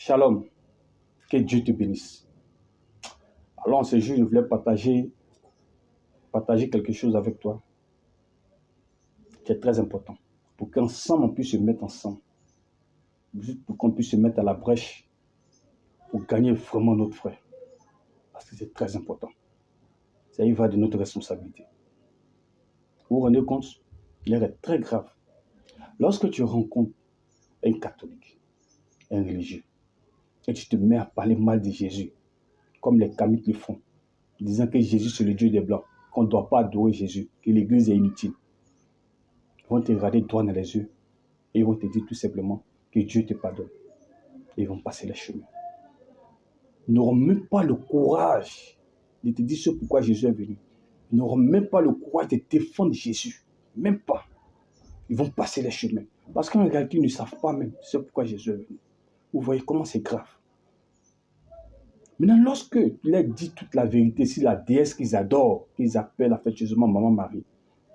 Shalom, que Dieu te bénisse. Alors, ce jour, je voulais partager quelque chose avec toi qui est très important pour qu'ensemble on puisse se mettre ensemble, pour qu'on puisse se mettre à la brèche pour gagner vraiment notre frère. Parce que c'est très important. Ça y va de notre responsabilité. Vous vous rendez compte? L'heure est très grave. Lorsque tu rencontres un catholique, un religieux, et tu te mets à parler mal de Jésus, comme les kamites le font, disant que Jésus c'est le Dieu des Blancs, qu'on ne doit pas adorer Jésus, que l'église est inutile. Ils vont te regarder droit dans les yeux et ils vont te dire tout simplement que Dieu te pardonne. Et ils vont passer les chemins. Ils n'auront même pas le courage de te dire ce pourquoi Jésus est venu. Ils n'auront même pas le courage de défendre Jésus. Même pas. Ils vont passer les chemins. Parce qu'en réalité, ils ne savent pas même ce pourquoi Jésus est venu. Vous voyez comment c'est grave. Maintenant, lorsque tu leur dis toute la vérité sur la déesse qu'ils adorent, qu'ils appellent affectueusement Maman Marie,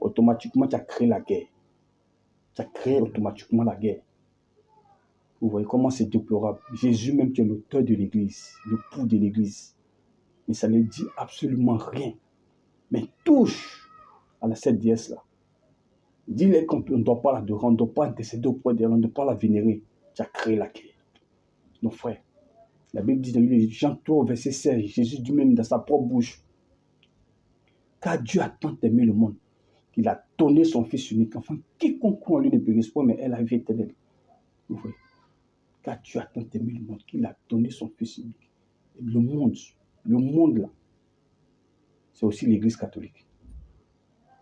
automatiquement, tu as créé la guerre. Tu as créé automatiquement la guerre. Vous voyez comment c'est déplorable. Jésus même qui est l'auteur de l'église, le pouls de l'église. Mais ça ne dit absolument rien. Mais touche à cette déesse-là. Dis-leur qu'on ne doit pas l'adorer, on ne doit pas intercéder auprès d'elle, on ne doit pas la vénérer. Tu as créé la guerre. Nos frères. La Bible dit dans Jean 3, verset 16, Jésus dit même dans sa propre bouche, car Dieu a tant aimé le monde qu'il a donné son Fils unique, enfin quiconque croit en lui ne périsse pas, mais elle a la vie éternelle. Vous voyez, car Dieu a tant aimé le monde qu'il a donné son Fils unique. Et le monde là, c'est aussi l'Église catholique.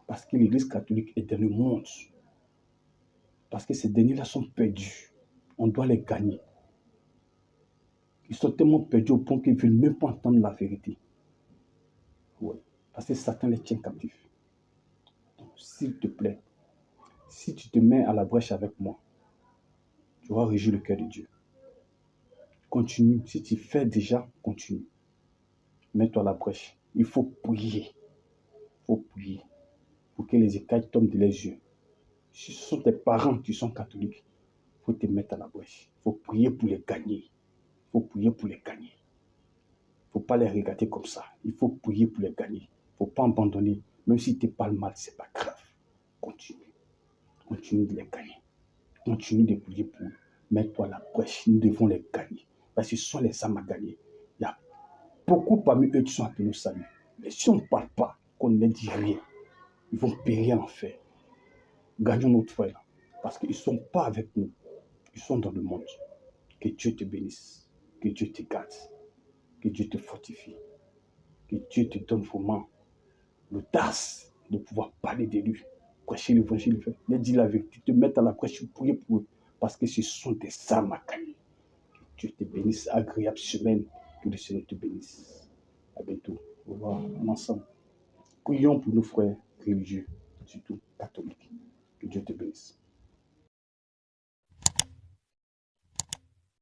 Parce que l'Église catholique est dans le monde. Parce que ces derniers-là sont perdus. On doit les gagner. Ils sont tellement perdus au point qu'ils ne veulent même pas entendre la vérité. Ouais. Parce que Satan les tient captifs. Donc, s'il te plaît, si tu te mets à la brèche avec moi, tu auras régi le cœur de Dieu. Continue. Si tu fais déjà, continue. Mets-toi à la brèche. Il faut prier. Il faut prier pour que les écailles tombent de les yeux. Si ce sont tes parents qui sont catholiques, il faut te mettre à la brèche. Il faut prier pour les gagner. Il faut prier pour les gagner. Il ne faut pas les regarder comme ça. Il faut prier pour les gagner. Il ne faut pas abandonner. Même si tu parles mal, ce n'est pas grave. Continue. Continue de les gagner. Continue de prier pour eux. Mets-toi à la brèche. Nous devons les gagner. Parce que ce sont les âmes à gagner. Il y a beaucoup parmi eux qui sont appelés au salut. Mais si on ne parle pas, qu'on ne leur dit rien, ils vont périr en enfer. Gagnons notre frère. Parce qu'ils ne sont pas avec nous. Ils sont dans le monde. Que Dieu te bénisse. Que Dieu te garde. Que Dieu te fortifie. Que Dieu te donne vraiment l'audace de pouvoir parler de lui. Prêcher l'évangile. Leur dire la vérité. Te mettre à la prêche. Prier pour eux. Parce que ce sont des âmes à gagner. Que Dieu te bénisse. Agréable semaine. Que le Seigneur te bénisse. À bientôt. Au revoir. Ensemble. Prions pour nos frères religieux. Surtout catholiques. Que Dieu te bénisse.